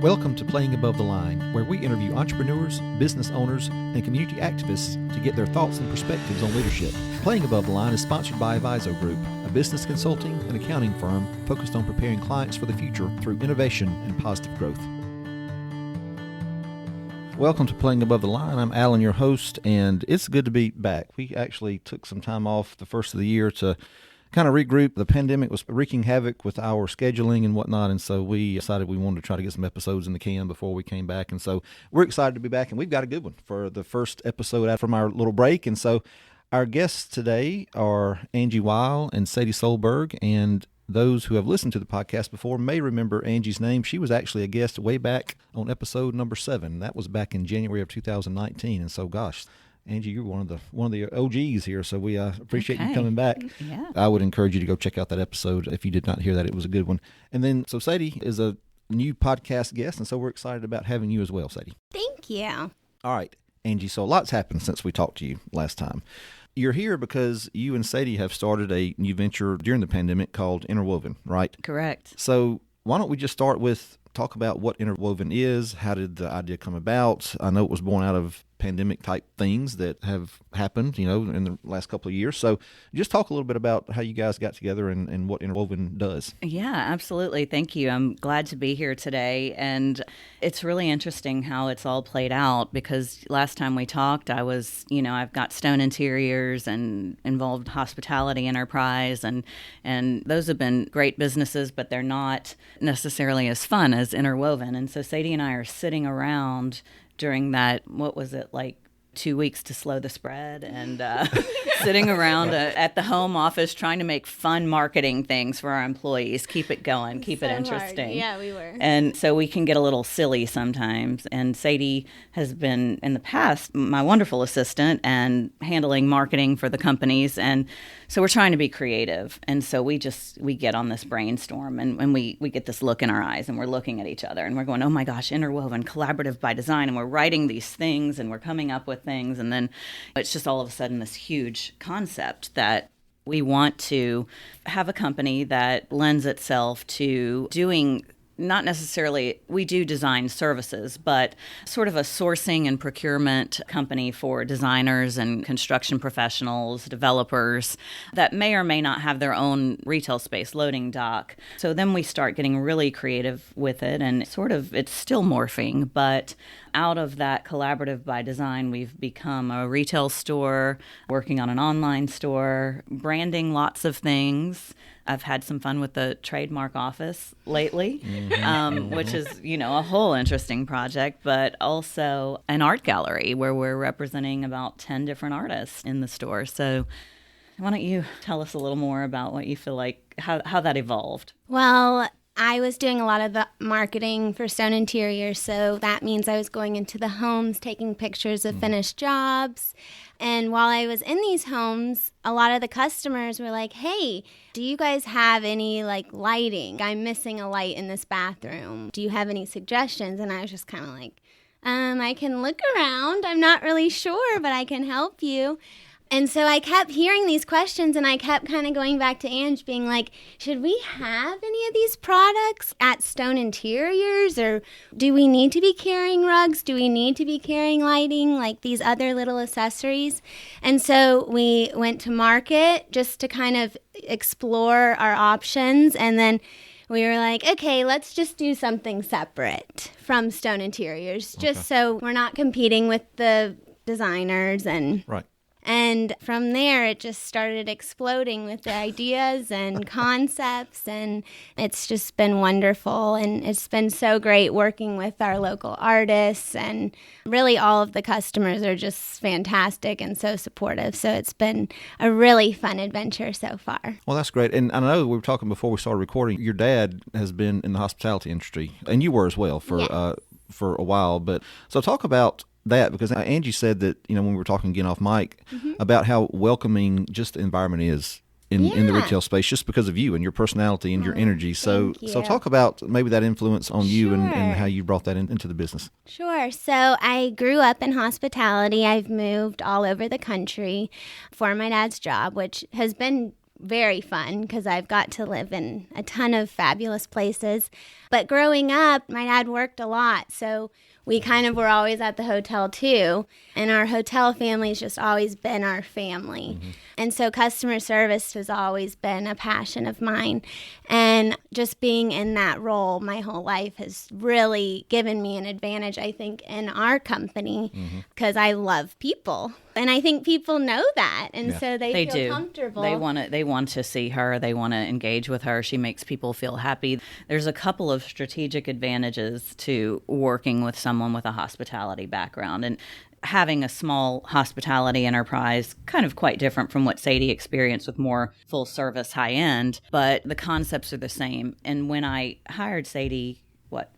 Welcome to Playing Above the Line, where we interview entrepreneurs, business owners, and community activists to get their thoughts and perspectives on leadership. Playing Above the Line is sponsored by Aviso Group, a business consulting and accounting firm focused on preparing clients for the future through innovation and positive growth. Welcome to Playing Above the Line. I'm Alan, your host, and it's good to be back. We actually took some time off the first of the year to kind of regroup. The pandemic was wreaking havoc with our scheduling and whatnot, and so we decided we wanted to try to get some episodes in the can before we came back. And so we're excited to be back, and we've got a good one for the first episode out from our little break. And so our guests today are Angie Weil and Sadie Solberg, and those who have listened to the podcast before may remember Angie's name. She was actually a guest way back on episode number 7. That was back in January of 2019, and so gosh, Angie, you're one of the OGs here, so we appreciate you coming back. Yeah. I would encourage you to go check out that episode if you did not hear that. It was a good one. And then, so Sadie is a new podcast guest, and so we're excited about having you as well, Sadie. Thank you. All right, Angie, so a lot's happened since we talked to you last time. You're here because you and Sadie have started a new venture during the pandemic called Interwoven, right? Correct. So why don't we just start with talk about what Interwoven is? How did the idea come about? I know it was born out of pandemic type things that have happened, in the last couple of years. So just talk a little bit about how you guys got together and what Interwoven does. Yeah, absolutely. Thank you. I'm glad to be here today. And it's really interesting how it's all played out because last time we talked, I was, I've got Stone Interiors and involved hospitality enterprise and those have been great businesses, but they're not necessarily as fun as Interwoven. And so Sadie and I are sitting around during that, what was it, like 2 weeks to slow the spread and sitting around at the home office trying to make fun marketing things for our employees, keep it going, keep it interesting. Hard. Yeah, we were. And so we can get a little silly sometimes. And Sadie has been, in the past, my wonderful assistant and handling marketing for the companies. And so we're trying to be creative. And so we get on this brainstorm and we get this look in our eyes and we're looking at each other and we're going, oh my gosh, Interwoven, collaborative by design. And we're writing these things and we're coming up with things. And then it's just all of a sudden this huge concept that we want to have a company that lends itself to doing not necessarily, we do design services, but sort of a sourcing and procurement company for designers and construction professionals, developers that may or may not have their own retail space, loading dock. So then we start getting really creative with it and it's still morphing, but out of that collaborative by design, we've become a retail store, working on an online store, branding lots of things. I've had some fun with the trademark office lately, which is, a whole interesting project, but also an art gallery where we're representing about 10 different artists in the store. So why don't you tell us a little more about what you feel like, how that evolved? Well, I was doing a lot of the marketing for Stone Interiors, so that means I was going into the homes, taking pictures of finished jobs. And while I was in these homes, a lot of the customers were like, hey, do you guys have any lighting? I'm missing a light in this bathroom. Do you have any suggestions? And I was just kind of like, I can look around. I'm not really sure, but I can help you. And so I kept hearing these questions and I kept kind of going back to Ange being like, should we have any of these products at Stone Interiors? Or do we need to be carrying rugs? Do we need to be carrying lighting, like these other little accessories? And so we went to market just to kind of explore our options. And then we were like, okay, let's just do something separate from Stone Interiors, just so we're not competing with the designers and... Right. And from there, it just started exploding with the ideas and concepts, and it's just been wonderful. And it's been so great working with our local artists, and really all of the customers are just fantastic and so supportive. So it's been a really fun adventure so far. Well, that's great. And I know we were talking before we started recording, your dad has been in the hospitality industry, and you were as well for a while. But so talk about that, because Angie said that, when we were talking again off mic about how welcoming just the environment is in the retail space, just because of you and your personality and your energy. So talk about maybe that influence on you and how you brought that into the business. Sure. So I grew up in hospitality. I've moved all over the country for my dad's job, which has been very fun because I've got to live in a ton of fabulous places. But growing up, my dad worked a lot, so we kind of were always at the hotel too. And our hotel family's just always been our family. Mm-hmm. And so customer service has always been a passion of mine. And just being in that role my whole life has really given me an advantage, I think, in our company because I love people. And I think people know that. And so they feel comfortable. They want to see her. They want to engage with her. She makes people feel happy. There's a couple of strategic advantages to working with someone with a hospitality background. And having a small hospitality enterprise, kind of quite different from what Sadie experienced with more full service high end, but the concepts are the same. And when I hired Sadie,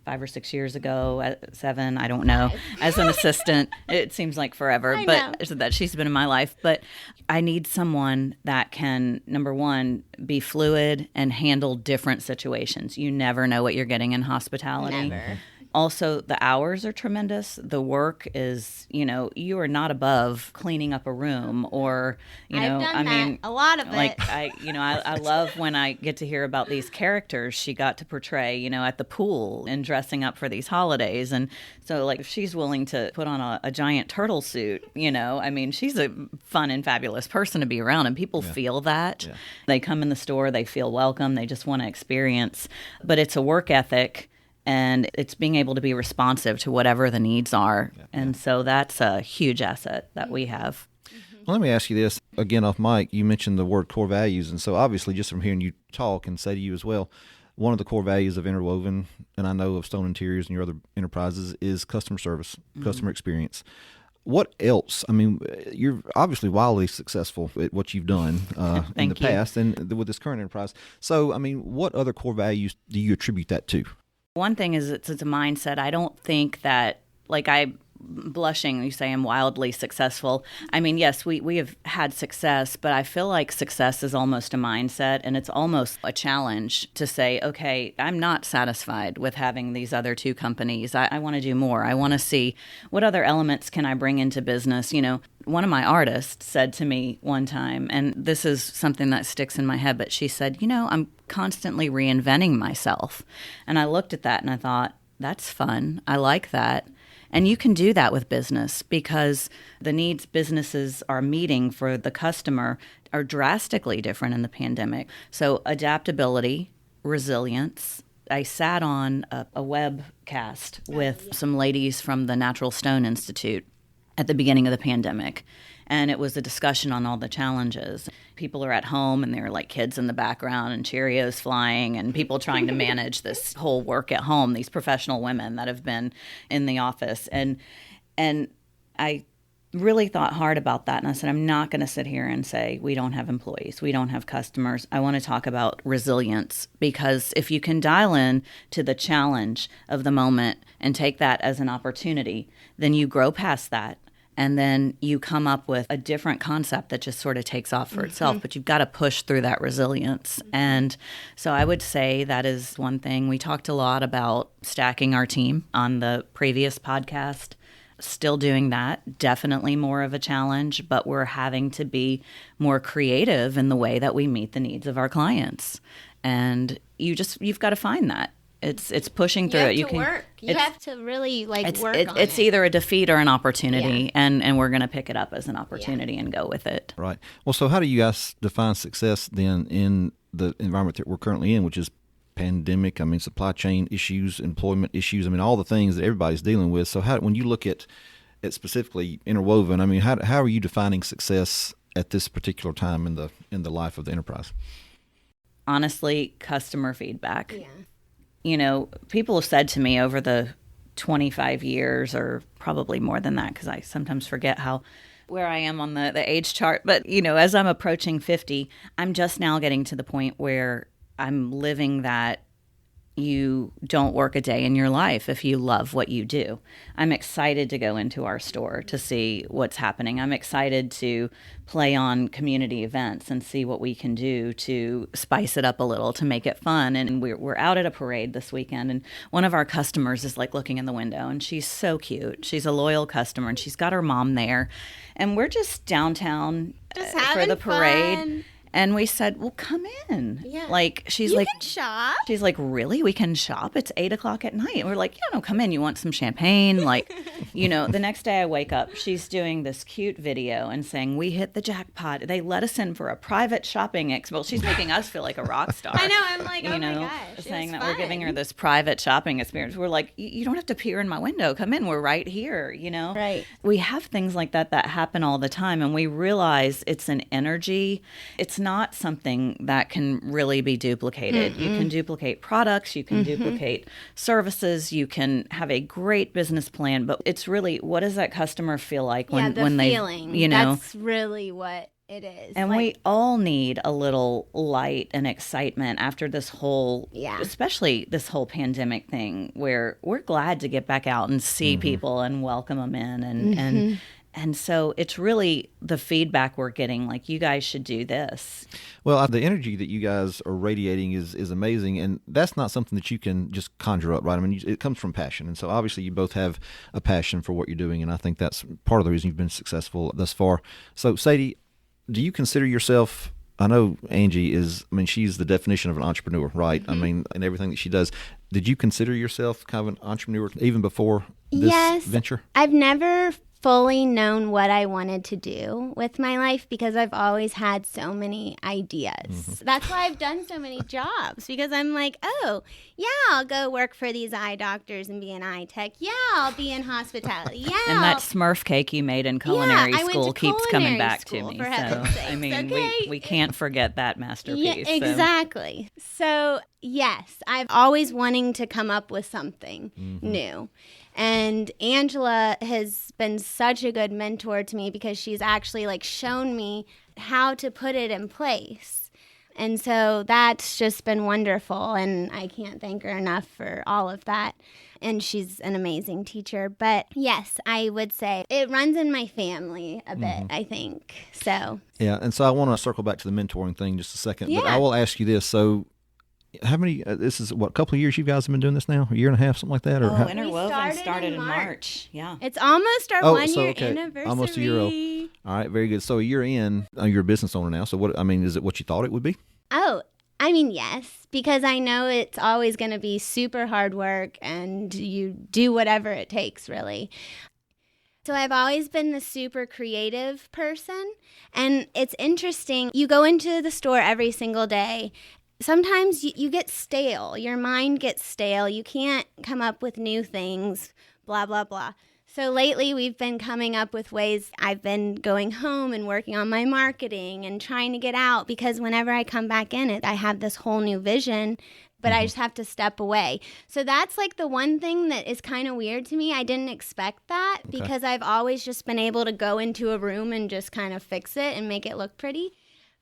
5 or 6 years ago, 7, I don't know, as an assistant, it seems like forever, but that she's been in my life. But I need someone that can, number one, be fluid and handle different situations. You never know what you're getting in hospitality. Never. Also, the hours are tremendous. The work is, you are not above cleaning up a room or, I've done that. A lot of like, it. I love when I get to hear about these characters she got to portray, at the pool and dressing up for these holidays. And so, if she's willing to put on a giant turtle suit, she's a fun and fabulous person to be around. And people feel that. Yeah. They come in the store, they feel welcome, they just want to experience. But it's a work ethic. And it's being able to be responsive to whatever the needs are. Yeah. And so that's a huge asset that we have. Well, let me ask you this. Again, off mic, you mentioned the word core values. And so obviously, just from hearing you talk and say to you as well, one of the core values of Interwoven, and I know of Stone Interiors and your other enterprises, is customer service, customer experience. What else? You're obviously wildly successful at what you've done in the past and with this current enterprise. So, what other core values do you attribute that to? One thing is it's a mindset. I don't think that, blushing, you say I'm wildly successful. Yes, we have had success, but I feel like success is almost a mindset, and it's almost a challenge to say, okay, I'm not satisfied with having these other two companies. I want to do more. I want to see what other elements can I bring into business. One of my artists said to me one time, and this is something that sticks in my head, but she said, I'm constantly reinventing myself. And I looked at that and I thought, that's fun. I like that. And you can do that with business because the needs businesses are meeting for the customer are drastically different in the pandemic. So adaptability, resilience. I sat on a webcast with some ladies from the Natural Stone Institute at the beginning of the pandemic. And it was a discussion on all the challenges. People are at home and there are like kids in the background and Cheerios flying and people trying to manage this whole work at home, these professional women that have been in the office. And I really thought hard about that. And I said, I'm not going to sit here and say, we don't have employees, we don't have customers. I want to talk about resilience because if you can dial in to the challenge of the moment and take that as an opportunity, then you grow past that. And then you come up with a different concept that just sort of takes off for itself. But you've got to push through that resilience. And so I would say that is one thing. We talked a lot about stacking our team on the previous podcast. Still doing that. Definitely more of a challenge. But we're having to be more creative in the way that we meet the needs of our clients. And you've got to find that. It's pushing through it. You have to really work on it. It's either a defeat or an opportunity, and we're going to pick it up as an opportunity and go with it. Right. Well, so how do you guys define success then in the environment that we're currently in, which is pandemic? Supply chain issues, employment issues. All the things that everybody's dealing with. So when you look at specifically Interwoven, how are you defining success at this particular time in the life of the enterprise? Honestly, customer feedback. Yeah. People have said to me over the 25 years, or probably more than that, because I sometimes forget where I am on the age chart. But, as I'm approaching 50, I'm just now getting to the point where I'm living that you don't work a day in your life if you love what you do. I'm excited to go into our store to see what's happening. I'm excited to play on community events and see what we can do to spice it up a little, to make it fun. And we're out at a parade this weekend, and one of our customers is looking in the window, and she's so cute. She's a loyal customer, and she's got her mom there. And we're just downtown just for the parade. Fun. And we said, well, come in. Yeah. Like, You can shop. She's like, really? We can shop? It's 8:00 at night. And we're like, yeah, no, come in. You want some champagne? Like, the next day I wake up, she's doing this cute video and saying, we hit the jackpot. They let us in for a private shopping well, she's making us feel like a rock star. I know. I'm like, oh my gosh. Saying that we're giving her this private shopping experience. We're like, you don't have to peer in my window. Come in. We're right here, Right. We have things like that happen all the time. And we realize it's an energy. It's not something that can really be duplicated. You can duplicate products, you can duplicate services, you can have a great business plan, but it's really, what does that customer feel like when they, feeling. That's really what it is. And we all need a little light and excitement after this whole, especially this whole pandemic thing, where we're glad to get back out and see people and welcome them in. And so it's really the feedback we're getting, like, you guys should do this. Well, the energy that you guys are radiating is amazing, and that's not something that you can just conjure up, right? I mean, it comes from passion, and so obviously you both have a passion for what you're doing, and I think that's part of the reason you've been successful thus far. So, Sadie, do you consider yourself, I know Angie she's the definition of an entrepreneur, right? I mean, in everything that she does. Did you consider yourself kind of an entrepreneur even before this venture? I've never fully known what I wanted to do with my life because I've always had so many ideas. That's why I've done so many jobs, because I'm like, oh, yeah, I'll go work for these eye doctors and be an eye tech. Yeah, I'll be in hospitality. Yeah. And that Smurf cake you made in culinary school keeps coming back to me. For heaven's sakes. I mean, we can't forget that masterpiece. Yeah, exactly. So, yes, I've always wanting to come up with something new. And Angela has been such a good mentor to me because she's actually shown me how to put it in place. And so that's just been wonderful. And I can't thank her enough for all of that. And she's an amazing teacher. But yes, I would say it runs in my family a bit, I think. So. Yeah. And so I want to circle back to the mentoring thing just a second. Yeah. But I will ask you this. So, how many, this is a couple of years you guys have been doing this now? A year and a half, something like that? Interwoven started in March. Yeah. It's almost our 1 year anniversary. Almost a year old. All right, very good. So a year in, you're a business owner now. So is it what you thought it would be? Oh, yes, because I know it's always going to be super hard work and you do whatever it takes, really. So I've always been the super creative person. And it's interesting. You go into the store every single day. Sometimes you get stale. Your mind gets stale. You can't come up with new things, blah, blah, blah. So lately we've been coming up with ways. I've been going home and working on my marketing and trying to get out, because whenever I come back in it, I have this whole new vision, but I just have to step away. So that's the one thing that is kind of weird to me. I didn't expect that because I've always just been able to go into a room and just kind of fix it and make it look pretty.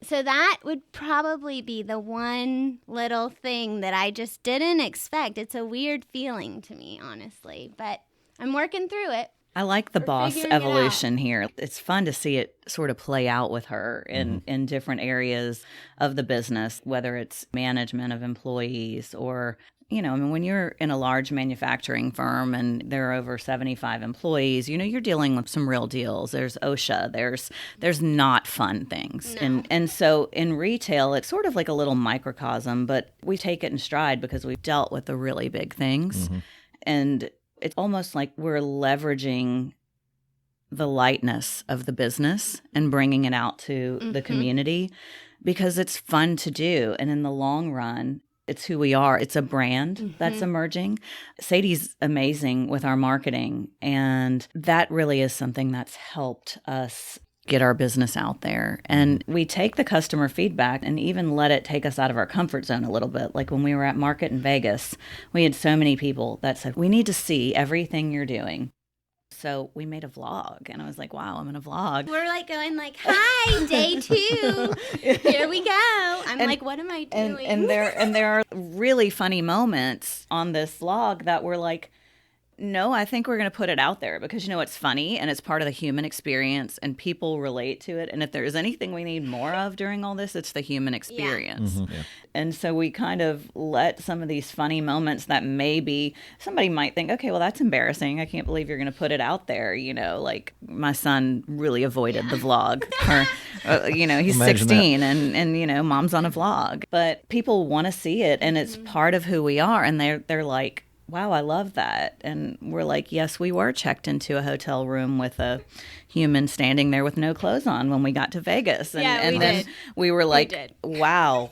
So that would probably be the one little thing that I just didn't expect. It's a weird feeling to me, honestly, but I'm working through it. I like the boss evolution here. It's fun to see it sort of play out with her in different areas of the business, whether it's management of employees or, when you're in a large manufacturing firm and there are over 75 employees, you're dealing with some real deals. There's OSHA, there's not fun things. No. And so in retail, it's sort of like a little microcosm, but we take it in stride because we've dealt with the really big things. And it's almost like we're leveraging the lightness of the business and bringing it out to the community because it's fun to do. And in the long run, it's who we are. It's a brand that's emerging. Sadie's amazing with our marketing, and that really is something that's helped us get our business out there. And we take the customer feedback and even let it take us out of our comfort zone a little bit. Like when we were at Market in Vegas, we had so many people that said, we need to see everything you're doing. So we made a vlog, and I was like, wow, I'm in a vlog. We're going hi, day 2. Here we go. I'm what am I doing? And there are really funny moments on this vlog that were No, I think we're going to put it out there because, it's funny and it's part of the human experience and people relate to it. And if there's anything we need more of during all this, it's the human experience. Mm-hmm. Yeah. And so we kind of let some of these funny moments that maybe somebody might think, okay, well, that's embarrassing. I can't believe you're going to put it out there. Like my son really avoided the vlog. He's Imagine 16 and mom's on a vlog. But people want to see it and it's part of who we are. And they're like, wow, I love that. And we're like, yes, we were checked into a hotel room with a human standing there with no clothes on when we got to Vegas. And then we were like, wow.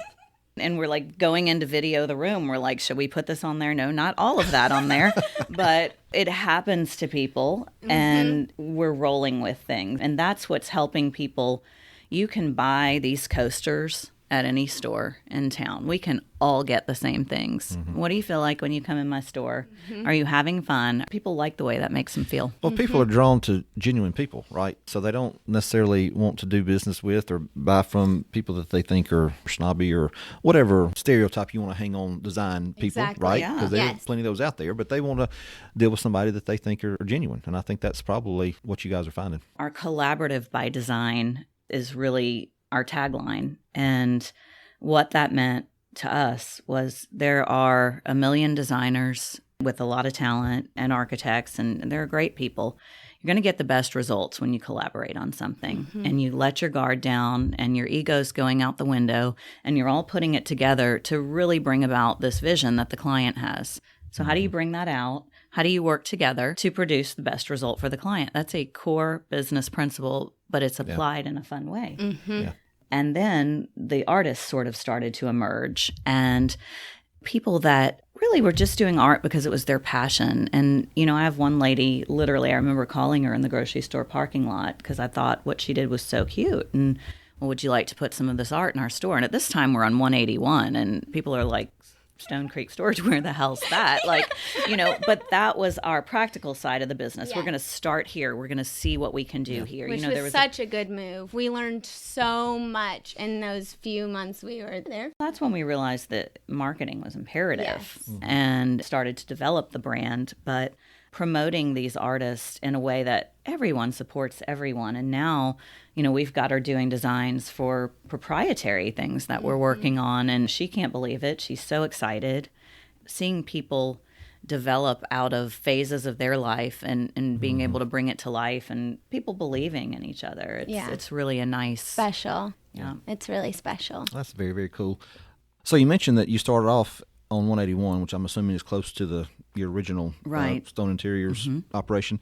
And we're like going into video the room. We're like, should we put this on there? No, not all of that on there. But it happens to people and we're rolling with things. And that's what's helping people. You can buy these coasters at any store in town. We can all get the same things. What do you feel like when you come in my store? Are you having fun? People like the way that makes them feel. Well, people are drawn to genuine people, right? So they don't necessarily want to do business with or buy from people that they think are snobby or whatever stereotype you want to hang on design people, right? Because there's plenty of those out there, but they want to deal with somebody that they think are genuine. And I think that's probably what you guys are finding. Our collaborative by design is really our tagline. And what that meant to us was there are a million designers with a lot of talent and architects, and they're great people. You're going to get the best results when you collaborate on something and you let your guard down and your ego's going out the window and you're all putting it together to really bring about this vision that the client has. So how do you bring that out? How do you work together to produce the best result for the client? That's a core business principle, but it's applied in a fun way. Yeah. And then the artists sort of started to emerge and people that really were just doing art because it was their passion. And, I have one lady, literally, I remember calling her in the grocery store parking lot because I thought what she did was so cute. And, well, would you like to put some of this art in our store? And at this time, we're on 181 and people are like, Stone Creek Storage, where the hell's that? But that was our practical side of the business. We're going to start here. We're going to see what we can do here. Which was such a good move. We learned so much in those few months we were there. That's when we realized that marketing was imperative and started to develop the brand, but promoting these artists in a way that everyone supports everyone. And now, we've got her doing designs for proprietary things that we're working on, and she can't believe it. She's so excited. Seeing people develop out of phases of their life and being able to bring it to life and people believing in each other. It's really a nice... Special. Yeah. It's really special. That's very, very cool. So you mentioned that you started off on 181, which I'm assuming is close to your original Stone Interiors operation.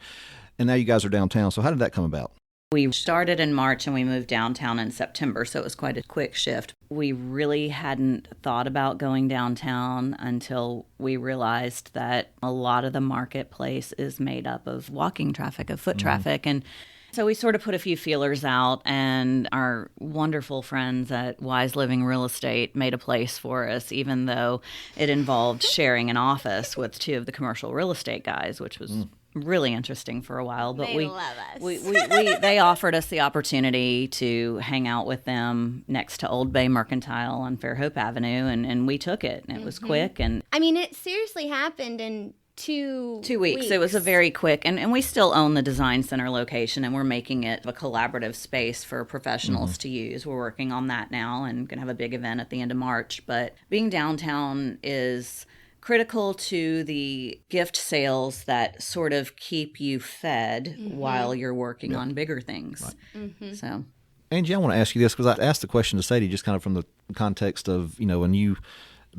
And now you guys are downtown. So how did that come about? We started in March and we moved downtown in September, so it was quite a quick shift. We really hadn't thought about going downtown until we realized that a lot of the marketplace is made up of walking traffic, of foot traffic. And so we sort of put a few feelers out, and our wonderful friends at Wise Living Real Estate made a place for us, even though it involved sharing an office with two of the commercial real estate guys, which was really interesting for a while. But they love us. They offered us the opportunity to hang out with them next to Old Bay Mercantile on Fairhope Avenue, and we took it, and it was quick. And I mean, it seriously happened in 2 weeks. It was a very quick, and we still own the design center location, and we're making it a collaborative space for professionals to use. We're working on that now and going to have a big event at the end of March. But being downtown is critical to the gift sales that sort of keep you fed while you're working on bigger things. Right. So, Angie, I want to ask you this because I asked the question to Sadie just kind of from the context of, a new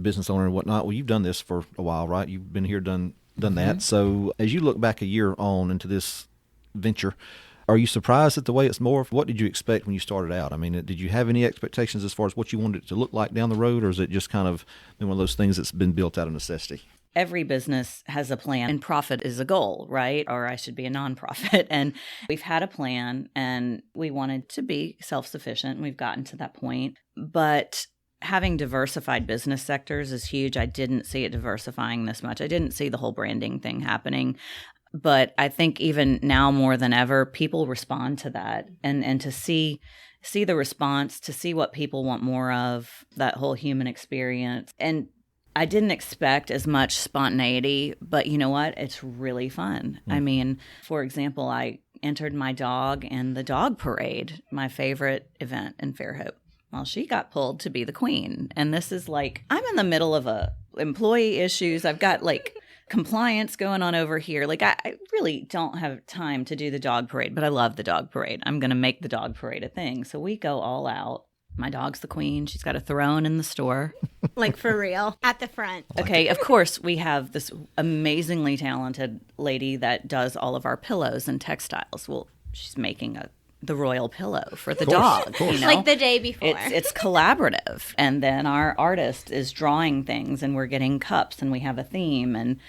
business owner and whatnot. Well, you've done this for a while, right? You've been here, done that. So as you look back a year on into this venture, are you surprised at the way it's morphed? What did you expect when you started out? I mean, did you have any expectations as far as what you wanted it to look like down the road, or is it just kind of one of those things that's been built out of necessity? Every business has a plan, and profit is a goal, right? Or I should be a nonprofit. And we've had a plan, and we wanted to be self-sufficient, and we've gotten to that point. But having diversified business sectors is huge. I didn't see it diversifying this much. I didn't see the whole branding thing happening. But I think even now more than ever, people respond to that. And to see the response, to see what people want more of, that whole human experience. And I didn't expect as much spontaneity, but you know what? It's really fun. I mean, for example, I entered my dog in the dog parade, my favorite event in Fairhope. Well, she got pulled to be the queen. And this is like, I'm in the middle of employee issues. I've got like compliance going on over here. Like I really don't have time to do the dog parade, but I love the dog parade. I'm going to make the dog parade a thing. So we go all out. My dog's the queen. She's got a throne in the store. Like for real, at the front. Okay, of course, we have this amazingly talented lady that does all of our pillows and textiles. Well, she's making the royal pillow for the dog. You know? Like the day before. It's collaborative. And then our artist is drawing things, and we're getting cups, and we have a theme, and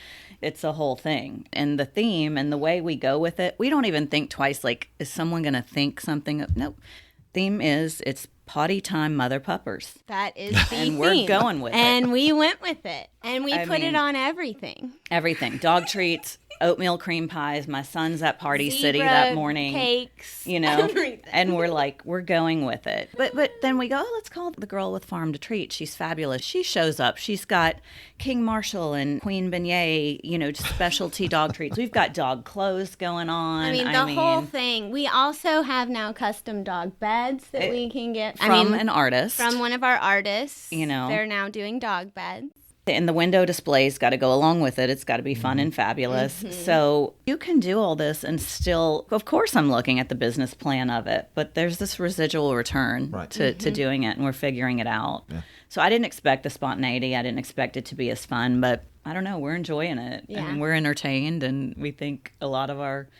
it's a whole thing. And the theme and the way we go with it, we don't even think twice, like, is someone going to think something? Nope. Theme is, it's potty time mother puppers. That is the and theme. We're going with it. And we went with it. And we put mean, it on everything. Everything. Dog treats, oatmeal cream pies. My son's at Party City Zebra that morning. Cakes. You know, everything. And we're like, we're going with it. But then we go, let's call the girl with Farm to Treat. She's fabulous. She shows up. She's got King Marshall and Queen Beignet, you know, specialty dog treats. We've got dog clothes going on. I mean, the whole thing. We also have now custom dog beds that we can get from an artist. From one of our artists. You know. They're now doing dog beds. And the window display's got to go along with it. It's got to be fun and fabulous. So you can do all this and still, of course, I'm looking at the business plan of it, but there's this residual return to doing it, and we're figuring it out. Yeah. So I didn't expect the spontaneity. I didn't expect it to be as fun, but I don't know. We're enjoying it. Yeah. And we're entertained, and we think a lot of our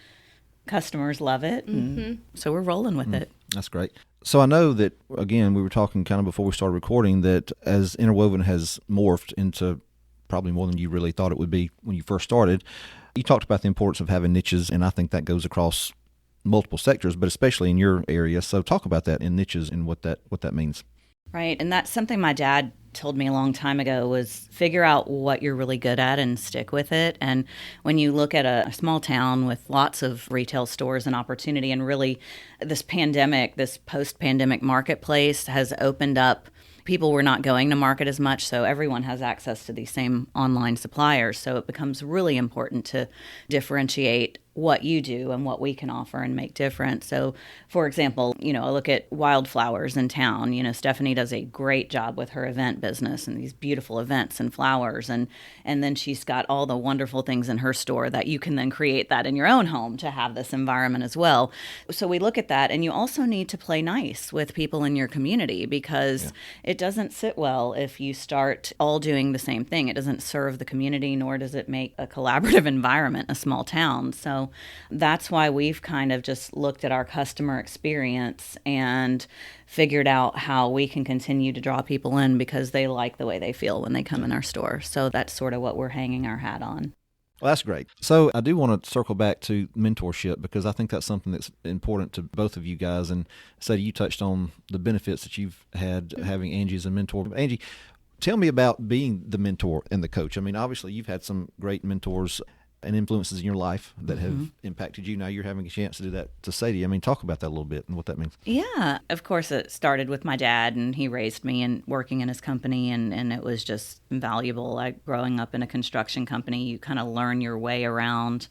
customers love it. And so we're rolling with it. That's great. So I know that, again, we were talking kind of before we started recording that as Interwoven has morphed into probably more than you really thought it would be when you first started, you talked about the importance of having niches, and I think that goes across multiple sectors, but especially in your area. So talk about that in niches and what that means. Right. And that's something my dad told me a long time ago, was figure out what you're really good at and stick with it. And when you look at a small town with lots of retail stores and opportunity, and really this pandemic, this post-pandemic marketplace has opened up. People were not going to market as much, so everyone has access to these same online suppliers. So it becomes really important to differentiate what you do and what we can offer and make different. So, for example, you know, I look at wildflowers in town. You know, Stephanie does a great job with her event business and these beautiful events and flowers. And then she's got all the wonderful things in her store that you can then create that in your own home to have this environment as well. So we look at that, and you also need to play nice with people in your community, because it doesn't sit well if you start all doing the same thing. It doesn't serve the community, nor does it make a collaborative environment in a small town. So that's why we've kind of just looked at our customer experience and figured out how we can continue to draw people in because they like the way they feel when they come in our store. So that's sort of what we're hanging our hat on. Well, that's great. So I do want to circle back to mentorship, because I think that's something that's important to both of you guys. And Sadie, you touched on the benefits that you've had having Angie as a mentor. Angie, tell me about being the mentor and the coach. I mean, obviously you've had some great mentors and influences in your life that have impacted you. Now you're having a chance to do that to Sadie. I mean, talk about that a little bit and what that means. Yeah, of course it started with my dad, and he raised me and working in his company, and it was just invaluable. Like growing up in a construction company, you kind of learn your way around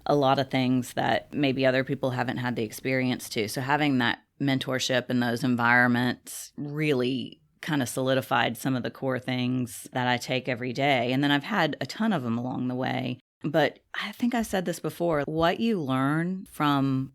a lot of things that maybe other people haven't had the experience to. So having that mentorship in those environments really kind of solidified some of the core things that I take every day. And then I've had a ton of them along the way. But I think I said this before, what you learn from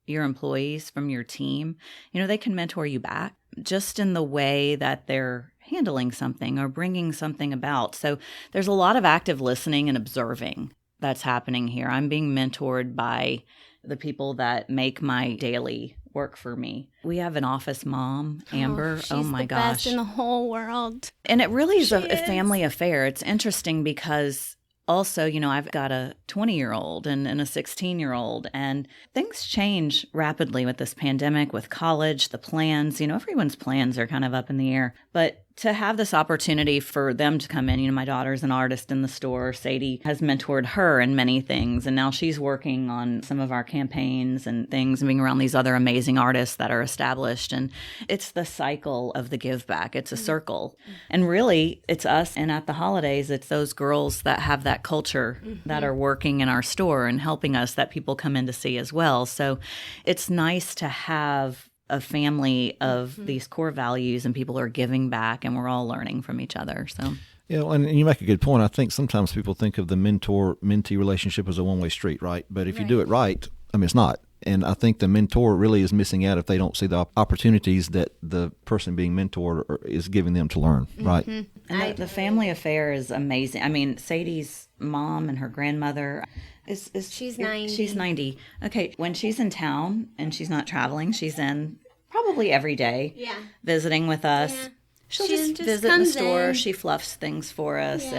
your employees, from your team, you know, they can mentor you back just in the way that they're handling something or bringing something about. So there's a lot of active listening and observing that's happening here. I'm being mentored by the people that make my daily work for me. We have an office mom, Amber. She's oh my the gosh. best in the whole world. And it really is a family affair. It's interesting because also, you know, I've got a 20-year-old and a 16-year-old, and things change rapidly with this pandemic, with college, the plans. You know, everyone's plans are kind of up in the air. But to have this opportunity for them to come in. You know, my daughter's an artist in the store. Sadie has mentored her in many things, and now she's working on some of our campaigns and things and being around these other amazing artists that are established. And it's the cycle of the give back. It's a circle. And really, it's us. And at the holidays, it's those girls that have that culture that are working in our store and helping us that people come in to see as well. So it's nice to have a family of these core values, and people are giving back, and we're all learning from each other. So, and you make a good point. I think sometimes people think of the mentor-mentee relationship as a one-way street, right? But if you do it right, I mean, it's not. And I think the mentor really is missing out if they don't see the opportunities that the person being mentored is giving them to learn, right? And the family affair is amazing. I mean, Sadie's mom and her grandmother she's 90. She's 90. Okay, when she's in town and she's not traveling, she's in probably every day visiting with us. Yeah. She'll just visit the store. She fluffs things for us.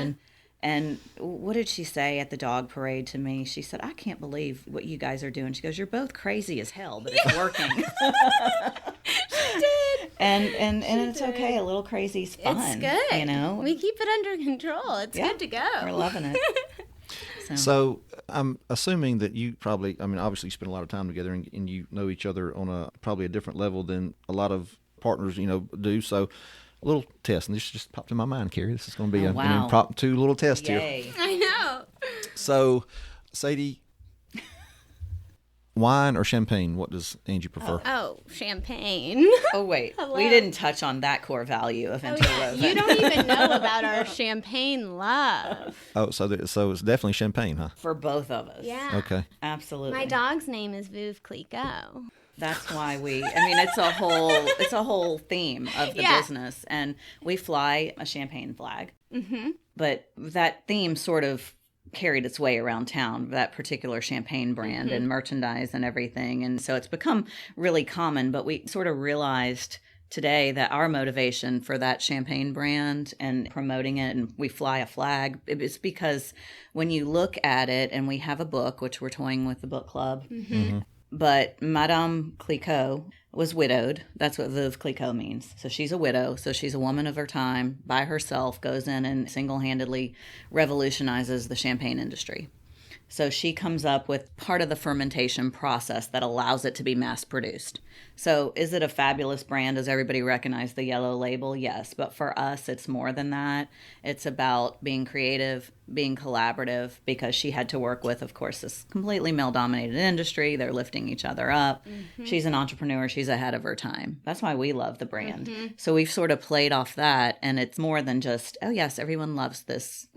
And what did she say at the dog parade to me? She said, I can't believe what you guys are doing. She goes, you're both crazy as hell, but it's working. She did. And it's okay. A little crazy's fun. It's good. You know? We keep it under control. It's good to go. We're loving it. So I'm assuming that you probably, I mean, obviously you spend a lot of time together and you know each other on probably a different level than a lot of partners, do. So a little test, and this just popped in my mind, Carrie. This is going to be an impromptu little test here. I know. So, Sadie, wine or champagne? What does Angie prefer? Oh, champagne. Oh, wait. We didn't touch on that core value of Interwoven. You don't even know about our champagne love. Oh, so it's definitely champagne, huh? For both of us. Yeah. Okay. Absolutely. My dog's name is Veuve Clicquot. That's why it's a whole theme of the business. And we fly a champagne flag. Mm-hmm. But that theme sort of carried its way around town, that particular champagne brand and merchandise and everything. And so it's become really common, but we sort of realized today that our motivation for that champagne brand and promoting it, and we fly a flag, it's because when you look at it, and we have a book, which we're toying with the book club, but Madame Clicquot was widowed. That's what Veuve Clicquot means. So she's a widow. So she's a woman of her time, by herself, goes in and single-handedly revolutionizes the champagne industry. So she comes up with part of the fermentation process that allows it to be mass-produced. So is it a fabulous brand? Does everybody recognize the yellow label? Yes. But for us, it's more than that. It's about being creative, being collaborative, because she had to work with, of course, this completely male-dominated industry. They're lifting each other up. She's an entrepreneur. She's ahead of her time. That's why we love the brand. So we've sort of played off that, and it's more than just, oh, yes, everyone loves this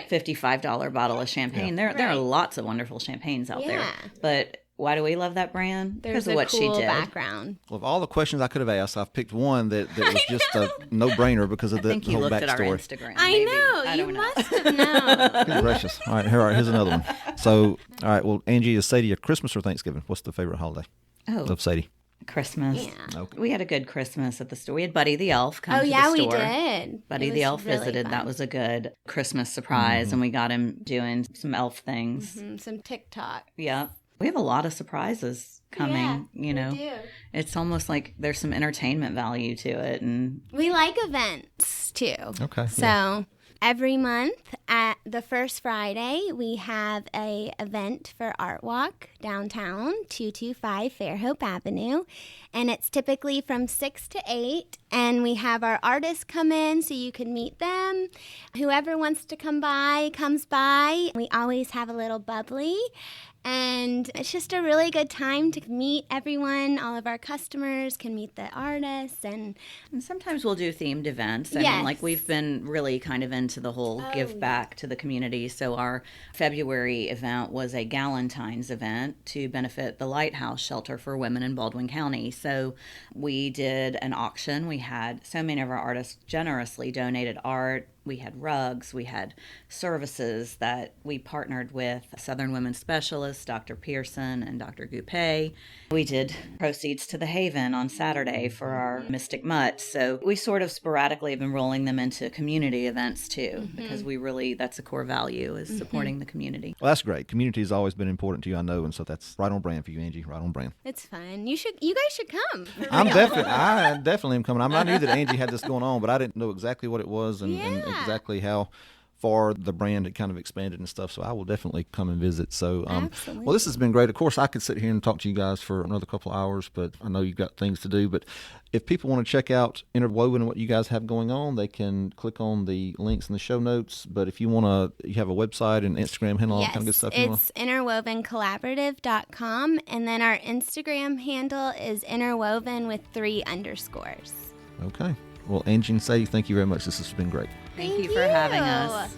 $55 bottle of champagne. There are lots of wonderful champagnes out there. But why do we love that brand? There's because of what cool she did. Background. Well, of all the questions I could have asked, I've picked one that was just a no-brainer because of the whole backstory. I think you looked at our Instagram. I know. You must have known. Good gracious. All right, here's another one. So, all right, well, Angie, is Sadie a Christmas or Thanksgiving? What's the favorite holiday of Sadie? Christmas. Yeah. Okay. We had a good Christmas at the store. We had Buddy the Elf come to the store. We did. Buddy the Elf visited. Fun. That was a good Christmas surprise, and we got him doing some elf things. Some TikTok. Yeah. We have a lot of surprises coming, We do. It's almost like there's some entertainment value to it. And we like events, too. Okay. So every month at the first Friday, we have a event for Art Walk downtown, 225 Fairhope Avenue. And it's typically from 6 to 8. And we have our artists come in so you can meet them. Whoever wants to come by comes by. We always have a little bubbly. And it's just a really good time to meet everyone. All of our customers can meet the artists. And sometimes we'll do themed events. I mean, like we've been really kind of into the whole give back to the community. So our February event was a Galentine's event to benefit the Lighthouse Shelter for Women in Baldwin County. So we did an auction. We had so many of our artists generously donated art, We had rugs, we had services that we partnered with Southern Women Specialists, Dr. Pearson and Dr. Goupay. We did proceeds to the Haven on Saturday for our Mystic Mutt. So we sort of sporadically have been rolling them into community events too, because that's a core value, is supporting the community. Well, that's great. Community has always been important to you, I know, and so that's right on brand for you, Angie. Right on brand. It's fun. You guys should come. I definitely am coming. I knew that Angie had this going on, but I didn't know exactly what it was and exactly how far the brand had kind of expanded and stuff. So I will definitely come and visit. So, well, this has been great. Of course, I could sit here and talk to you guys for another couple of hours, but I know you've got things to do. But if people want to check out Interwoven and what you guys have going on, they can click on the links in the show notes. But if you you have a website and Instagram handle, all that kind of good stuff. It's interwovencollaborative.com. And then our Instagram handle is interwoven with 3 underscores. Okay. Well, Angie and Sadie, thank you very much. This has been great. Thank you for having us.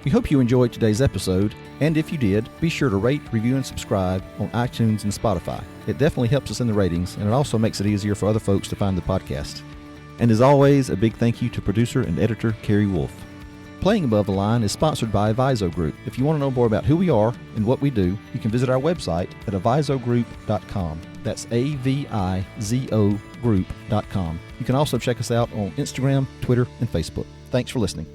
We hope you enjoyed today's episode, and if you did, be sure to rate, review, and subscribe on iTunes and Spotify. It definitely helps us in the ratings, and it also makes it easier for other folks to find the podcast. And as always, a big thank you to producer and editor Carrie Wolf. Playing Above the Line is sponsored by Avizo Group. If you want to know more about who we are and what we do, you can visit our website at avizogroup.com. That's AVIZO group.com. You can also check us out on Instagram, Twitter, and Facebook. Thanks for listening.